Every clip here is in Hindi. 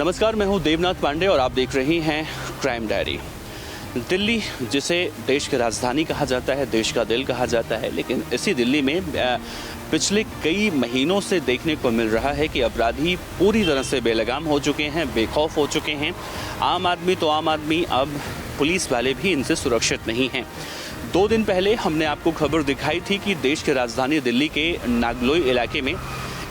नमस्कार, मैं हूं देवनाथ पांडे और आप देख रहे हैं क्राइम डायरी। दिल्ली, जिसे देश की राजधानी कहा जाता है, देश का दिल कहा जाता है, लेकिन इसी दिल्ली में पिछले कई महीनों से देखने को मिल रहा है कि अपराधी पूरी तरह से बेलगाम हो चुके हैं, बेखौफ हो चुके हैं। आम आदमी तो आम आदमी, अब पुलिस वाले भी इनसे सुरक्षित नहीं हैं। 2 दिन पहले हमने आपको खबर दिखाई थी कि देश की राजधानी दिल्ली के नागलोई इलाके में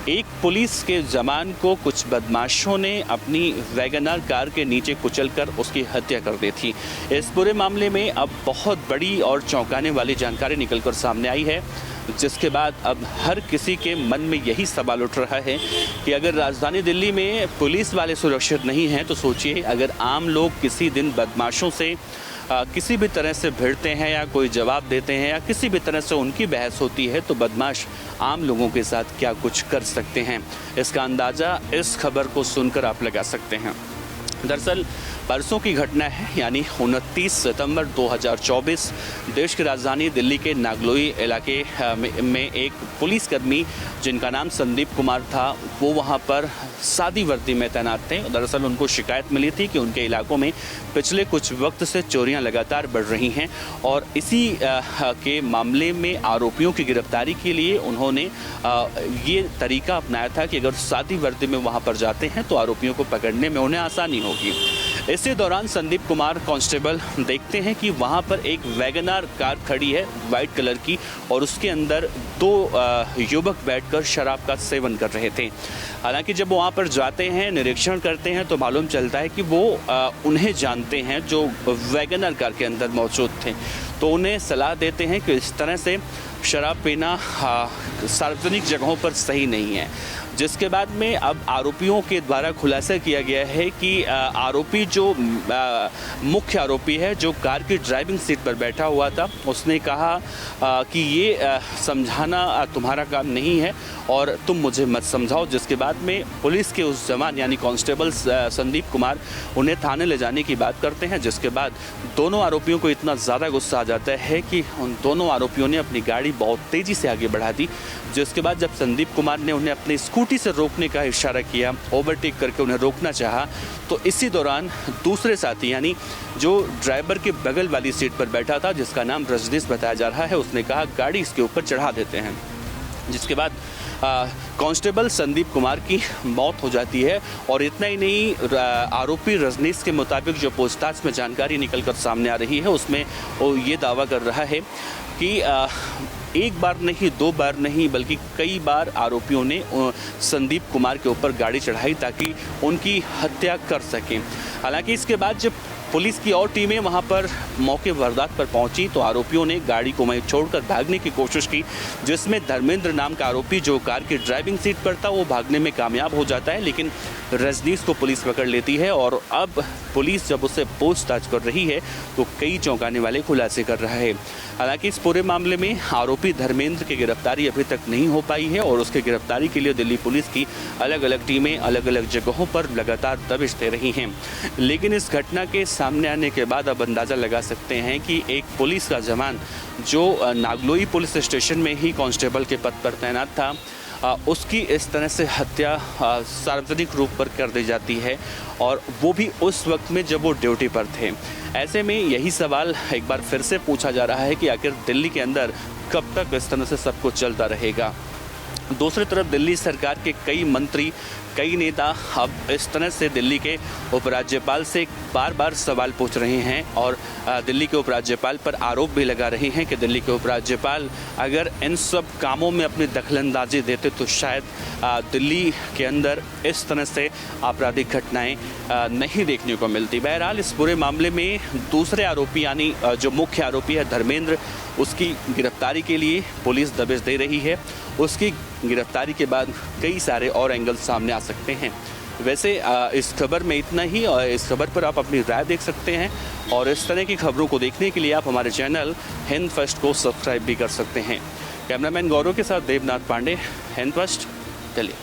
एक पुलिस के जवान को कुछ बदमाशों ने अपनी वैगनर कार के नीचे कुचलकर उसकी हत्या कर दी थी। इस पूरे मामले में अब बहुत बड़ी और चौंकाने वाली जानकारी निकलकर सामने आई है, जिसके बाद अब हर किसी के मन में यही सवाल उठ रहा है कि अगर राजधानी दिल्ली में पुलिस वाले सुरक्षित नहीं हैं, तो सोचिए अगर आम लोग किसी दिन बदमाशों से किसी भी तरह से भिड़ते हैं या कोई जवाब देते हैं या किसी भी तरह से उनकी बहस होती है, तो बदमाश आम लोगों के साथ क्या कुछ कर सकते हैं, इसका अंदाज़ा इस खबर को सुनकर आप लगा सकते हैं। दरअसल परसों की घटना है, यानी 29 सितंबर 2024 देश की राजधानी दिल्ली के नागलोई इलाके में एक पुलिसकर्मी जिनका नाम संदीप कुमार था, वो वहाँ पर सादी वर्दी में तैनात थे। दरअसल उनको शिकायत मिली थी कि उनके इलाकों में पिछले कुछ वक्त से चोरियां लगातार बढ़ रही हैं और इसी के मामले में आरोपियों की गिरफ्तारी के लिए उन्होंने ये तरीका अपनाया था कि अगर सादी वर्दी में वहाँ पर जाते हैं तो आरोपियों को पकड़ने में उन्हें आसानी होगी। इसी दौरान संदीप कुमार कांस्टेबल देखते हैं कि वहाँ पर एक वैगनर कार खड़ी है वाइट कलर की और उसके अंदर 2 युवक बैठकर शराब का सेवन कर रहे थे। हालांकि जब वहाँ पर जाते हैं, निरीक्षण करते हैं, तो मालूम चलता है कि वो उन्हें जानते हैं जो वैगनर कार के अंदर मौजूद थे, तो उन्हें सलाह देते हैं कि इस तरह से शराब पीना सार्वजनिक जगहों पर सही नहीं है। जिसके बाद में अब आरोपियों के द्वारा खुलासा किया गया है कि आरोपी जो मुख्य आरोपी है, जो कार की ड्राइविंग सीट पर बैठा हुआ था, उसने कहा कि ये समझाना तुम्हारा काम नहीं है और तुम मुझे मत समझाओ। जिसके बाद में पुलिस के उस जवान यानी कांस्टेबल संदीप कुमार उन्हें थाने ले जाने की बात करते हैं। जिसके बाद दोनों आरोपियों को इतना ज़्यादा गुस्सा आ जाता है कि उन दोनों आरोपियों ने अपनी गाड़ी बहुत तेज़ी से आगे बढ़ा दी। जिसके बाद जब संदीप कुमार ने उन्हें अपनी स्कूटी से रोकने का इशारा किया, ओवरटेक करके उन्हें रोकना चाहा, तो इसी दौरान दूसरे साथी यानी जो ड्राइवर के बगल वाली सीट पर बैठा था, जिसका नाम रजनीश बताया जा रहा है, उसने कहा गाड़ी इसके ऊपर चढ़ा देते हैं। जिसके बाद कांस्टेबल संदीप कुमार की मौत हो जाती है। और इतना ही नहीं, आरोपी रजनीश के मुताबिक जो पूछताछ में जानकारी निकलकर सामने आ रही है, उसमें वो ये दावा कर रहा है कि एक बार नहीं, 2 बार नहीं, बल्कि कई बार आरोपियों ने संदीप कुमार के ऊपर गाड़ी चढ़ाई ताकि उनकी हत्या कर सकें। हालांकि इसके बाद जब पुलिस की और टीमें वहां पर मौके वारदात पर पहुंची, तो आरोपियों ने गाड़ी को वहीं छोड़कर भागने की कोशिश की, जिसमें धर्मेंद्र नाम का आरोपी जो कार की ड्राइविंग सीट पर था, वो भागने में कामयाब हो जाता है। लेकिन रजनीश को पुलिस पकड़ लेती है और अब पुलिस जब उससे पूछताछ कर रही है तो कई चौंकाने वाले खुलासे कर रहा है। हालांकि इस पूरे मामले में आरोपी धर्मेंद्र की गिरफ्तारी अभी तक नहीं हो पाई है और उसकी गिरफ्तारी के लिए दिल्ली पुलिस की अलग अलग टीमें अलग अलग जगहों पर लगातार दबिश दे रही हैं। लेकिन इस घटना के सामने आने के बाद अब अंदाज़ा लगा सकते हैं कि एक पुलिस का जवान जो नागलोई पुलिस स्टेशन में ही कांस्टेबल के पद पर तैनात था, उसकी इस तरह से हत्या सार्वजनिक रूप पर कर दी जाती है और वो भी उस वक्त में जब वो ड्यूटी पर थे। ऐसे में यही सवाल एक बार फिर से पूछा जा रहा है कि आखिर दिल्ली के अंदर कब तक इस तरह से सब कुछ चलता रहेगा। दूसरी तरफ दिल्ली सरकार के कई मंत्री, कई नेता अब इस तरह से दिल्ली के उपराज्यपाल से बार बार सवाल पूछ रहे हैं और दिल्ली के उपराज्यपाल पर आरोप भी लगा रहे हैं कि दिल्ली के उपराज्यपाल अगर इन सब कामों में अपनी दखलंदाजी देते तो शायद दिल्ली के अंदर इस तरह से आपराधिक घटनाएं नहीं देखने को मिलती। बहरहाल इस पूरे मामले में दूसरे आरोपी यानी जो मुख्य आरोपी है धर्मेंद्र, उसकी गिरफ्तारी के लिए पुलिस दबिश दे रही है। उसकी गिरफ्तारी के बाद कई सारे और एंगल सामने आ सकते हैं। वैसे इस खबर में इतना ही और इस खबर पर आप अपनी राय देख सकते हैं और इस तरह की खबरों को देखने के लिए आप हमारे चैनल हिंद फर्स्ट को सब्सक्राइब भी कर सकते हैं। कैमरामैन गौरव के साथ देवनाथ पांडे, हिंद फर्स्ट, दिल्ली।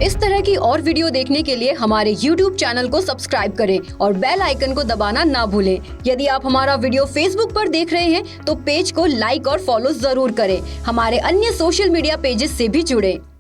इस तरह की और वीडियो देखने के लिए हमारे YouTube चैनल को सब्सक्राइब करें और बेल आइकन को दबाना ना भूलें। यदि आप हमारा वीडियो Facebook पर देख रहे हैं तो पेज को लाइक और फॉलो जरूर करें। हमारे अन्य सोशल मीडिया पेजेस से भी जुड़ें।